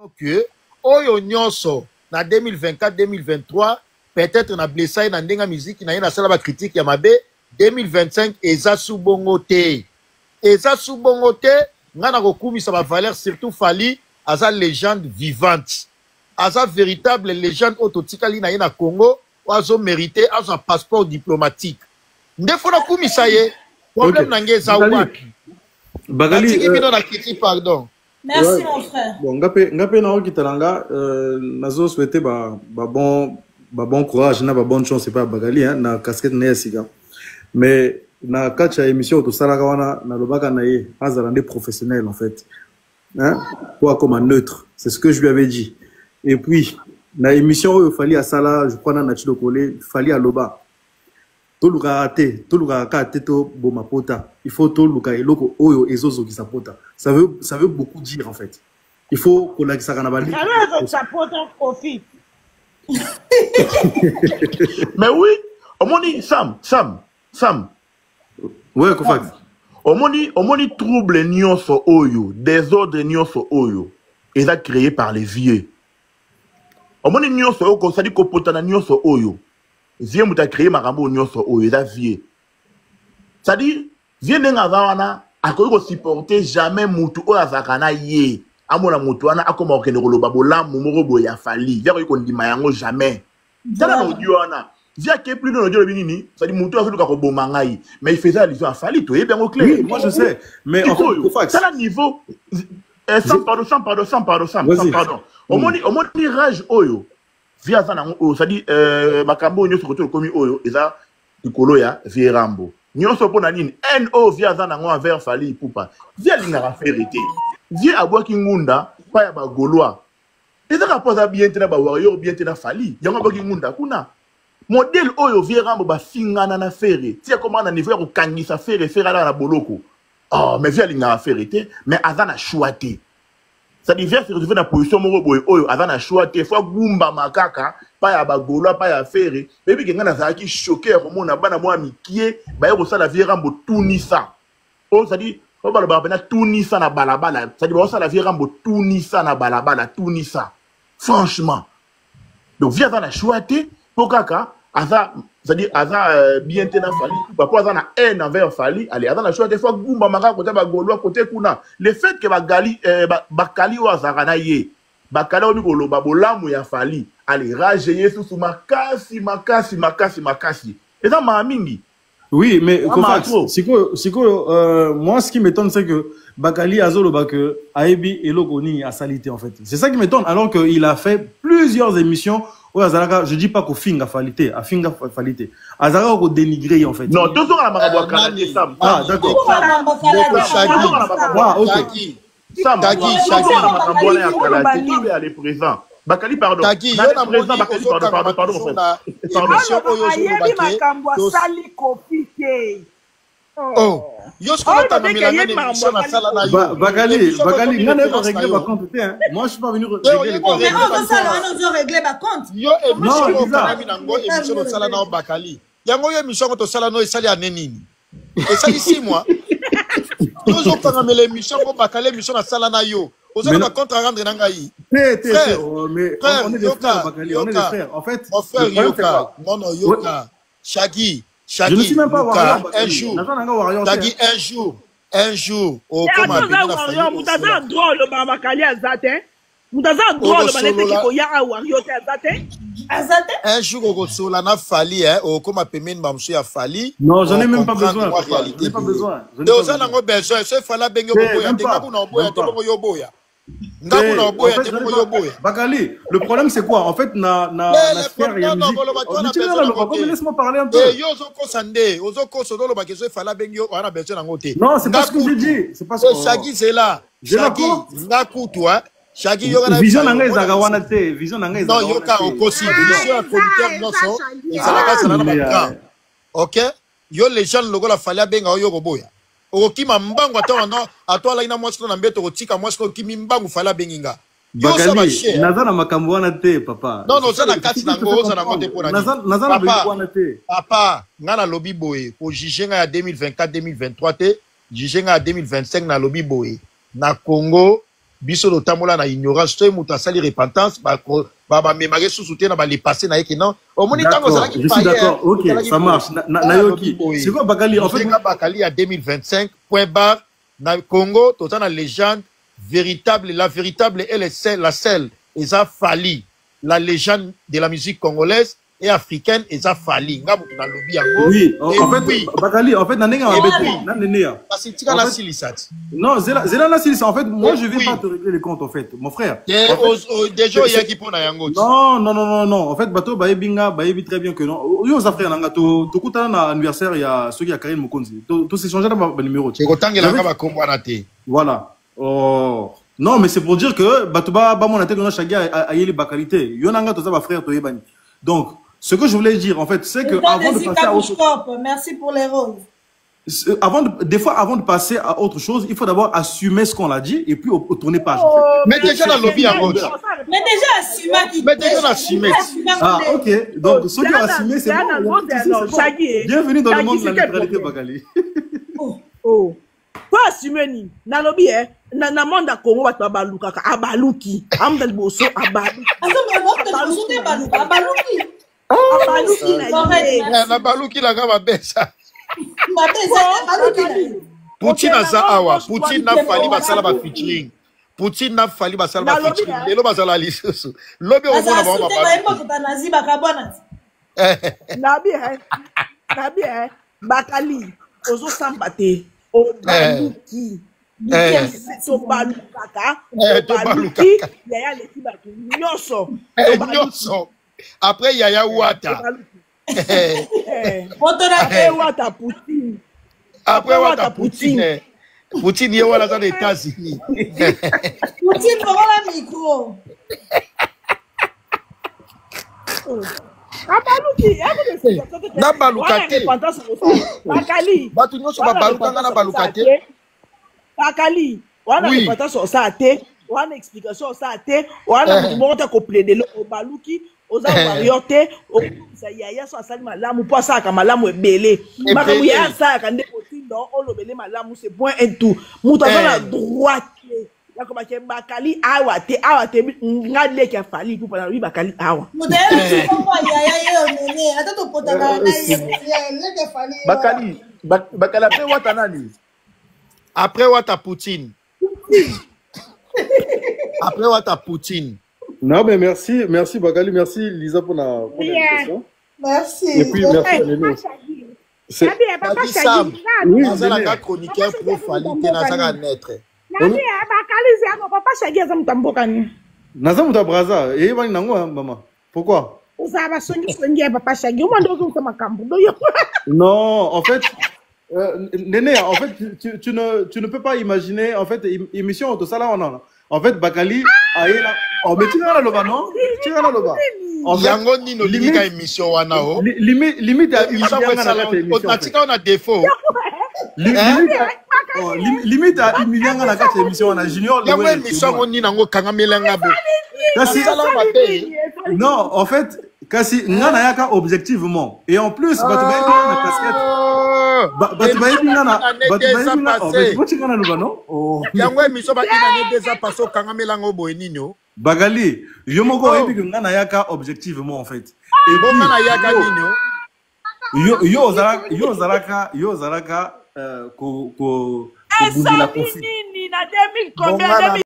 que oyo nyonso na 2024-2023 peut-être na blessé na ndenga musique na yena sala ba critique ya mabe 2025 eza subongo te ngana kokumisa ba valeur surtout Fally aza légende vivante aza véritable légende ototikali na yena Congo oazo mérité azo passeport diplomatique ndefo na kumisa ye problème na ngeza wapi Bagali na critique pardon. Merci mon frère. Bon, ngapé na okitalanga nazo souhaiter bon courage na bonne chance c'est pas Bagali hein na casquette na yasiga. Mais na kacha émission to salaka wana na lobaka na ye azalande professionnel en fait. Hein? Quoi comme un neutre, c'est ce que je lui avais dit. Et puis na émission il fallait à sala je crois na Chilo Kolé, fallait à loba. Toluka ate to bomapota. Il faut toluka eloko oyo ezozo ki sapota. Ça veut beaucoup dire en fait. Il faut qu'on a ça kanabali. Mais oui, omoni Sam. Ouais, Kofak. Omoni trouble nyonso oyo, désordre nyonso oyo, eza créé par les vieux. Omoni nyonso oyo ko sali kopota na nyonso oyo. Vieux muta créé makambo nyonso oyo eza vieux. C'est-à-dire vieux nenga wana akoki ko supporter jamais mutu oyo azakana ye. Amona mutu wana akoma okende koloba bolamu moko boye ya Fally. Vieux ko ndima yango jamais. Tala na audio wana. Vieux qui est plus dans l'audio binini, c'est-à-dire mutu azoka ko bomanga yi. Mais il faisait allusion à Fally, to bien au clair. Oui, moi je sais. Mais en fait, ça niveau sans pardon. Omoni rage oyo. Via ça c'est-à-dire makambo nyoso koto komi oyo eza ikolo ya vie rambo nyoso pona nini no via ça nango envers Fally Ipupa via linga vérité via abwaki ngunda pa ya bagoloa eza ka posa bien tena ba warrior bien tena Fally yango abwaki ngunda kuna modèle oyo vie rambo ba fingana na fere tia comment na niveau ya kokangisa fere ala na boloko mais via linga vérité mais azana choité. Ça divers se retrouver dans la position moroboy oyo avant à choix te fois gumba makaka pa ya bagolo pa ya fere mais puis ngana za ki choqué comme on a bana moi mikie ba yo ça la vie rambo tunisa oh ça dit on va le bana tunisa na balabala ça dit ba ça la vie rambo tunisa na balabala tunisa franchement donc vient dans la choix te pour kaka aza c'est-à-dire aza bien tena Fally papa aza na haine envers Fally allez aza na choix des fois gumba makaka côté bagolo côté kuna le fait que bakali wa zakana ye bakali o mikolo babolamu ya Fally allez rage yesu makasi et ça m'a mingi. Oui, mais moi ce qui m'étonne c'est que Bakali Azoloba que Aebi et Logoni a salité en fait. C'est ça qui m'étonne alors qu'il a fait plusieurs émissions où Azaraka, je dis pas qu'au finga falité, à finga falité. Azaraka au dénigré en fait. Non, tout ça on a Canadien Sam. Ah d'accord. Sam, Shaggy est présent. Bakali pardon. Tagi, pardon. Oh, Bagali, on a réglé ma compte. Moi, je suis pas venu régler les comptes. Frère, contre rendre nangai. Frère, on est des frères, Bakali, on est des frères. En fait, mon frère Yoka, non Yoka, Shaggy, je ne suis même pas warrior. Un jour, au comment un jour au Gosola na Fally au comment pemene bamsu ya Fally. Non, j'en ai même pas besoin. Je n'ai pas besoin. Deux ans n'ont besoin. Ce Fally bengo boya, tengabu na boya, tengabu yo boya. Bakali, le problème c'est quoi? En fait, na sphère il y a musique. Laisse-moi parler un peu. Non, c'est pas ce que j'ai dit. C'est pas ce que Shaggy c'est là. Shaggy, Naku toi. Shaggy vision nanga zagawana te, vision nanga non yoka okosi, vision un producteur noso, et ça la OK? Yo les gens logo la Fally benga yo boya. Okima mbangu atwala ina mwasiko na mbeto kotika mwasiko kimi mbangu Fally benginga. Bakali, nazana makambo wana te papa. Non, ça na kati nango, ça na ngote pona. Nazana makambo wana te. Papa, ngana lobby boy, pour juger nga 2024 2023 te, juger nga 2025 na lobby boy. Na Congo, biso do tamola na ignorance to muta sali repentance ba memare sous soutien ba les passer na yeke non au moni tango ça qui je suis d'accord. OK, ça marche. Nayoki. C'est quoi Bakali en fait Bakali à 2025 point barre na Congo tout en légende véritable la véritable elle est la seule et ça Fally la légende de la musique congolaise et africaine et ça Fally nga mutu na lobby yango. Oui, en fait Bakali en fait na nenga mabeti na nenea. Parce que tika la silisat. Non, zela la silisat en fait moi je vais pas te régler les comptes en fait mon frère. Déjà il y a qui pour na yango. Non en fait bato baebinga baebi très bien que non yo za frère nanga to kutana na anniversaire il y a ceux qui a Karine Mokonzi to s'échanger dans ma numéro. C'est kotangela nga ba kombo na te. Voilà. Oh non mais c'est pour dire que bato ba mon até na chagia ayeli bakalité yo nanga to za ba frère to yebani. Donc ce que je voulais dire, en fait, c'est que avant de passer à autre chose, merci pour les roses. Des fois, avant de passer à autre chose, il faut d'abord assumer ce qu'on a dit et puis tourner page. En fait. Mais déjà dans le lobby à gauche. Mais déjà assumé. Mais déjà assumé. Ah ok. Donc ceux qui ont assumé, c'est bon. Bienvenue dans le monde de la neutralité, Bakali. Oh. Pas assumer ni. Na lobby na monde Congo ba baluka ka abaluki. Amdel boso abaluki. Abaluki. Na baluki la gaba besa. Poutine aza awa, Poutine na Fally basala ba featuring. Poutine na Fally basala ba featuring. Lelo basala lisusu. Lobi o mona ba Nabi Bakali ozo sambate o baluki. So balukaka. Baluki yaya leki batu nyoso. Nyoso. Après Yaya Ouattara. Après Ouattara Poutine. Après Ouattara Poutine. Poutine est voilà dans les États-Unis. Poutine prend la micro. Na balukate. Bakali. Batu nyoso ba balukanga na balukate. Bakali. Wana repentance sur ça té. Wana explication ça té. Wana mutu ko plaider au baluki. Oza wariote oza yaya so asali malamu po asaka malamu ebele makamu ya asaka nde kotindo olobele malamu c'est point et tout mutu azana droite ya ko baké Bakali awa te ngale ki Fally pour na lui Bakali awa modèle ko yaya yo nene atato potana na ye Fally Bakali après Ouattara nani après Ouattara Poutine. Après Ouattara Poutine. Non, mais merci Bakali, merci Lisa pour l'invitation. Merci. Et puis merci Néné aussi. C'est Sam. Oui, c'est la chroniqueur pour Fally qui n'a pas naître. Bakali c'est un papa Shaggy za mtambokani. Naza mutabraza, et bani nango maman. Pourquoi? Uzaba songi papa Shaggy. Uma ndo zo makambo. Non, en fait Néné, en fait tu ne peux pas imaginer en fait émission de ça là on a. En fait, Bakali a là. Oh, mais tu vas là-bas, non? Tu vas là-bas. Yango nino limite émission wana o. Limite à émission. On a défaut. Limite à émission na kati émission na junior. Yango émission on ni nango kangamelanga bo. Non, en fait, kasi ngana yaka objectivement. Et en plus, batubaye na casquette. Batubaye non? Yango émission ba ina déjà passé kangamelanga bo enino. Bagali, yo moko ebi que ngana yaka objectivement en fait. Et bon ngana yaka nino. Yo zalaka ko Nini na 2000 combien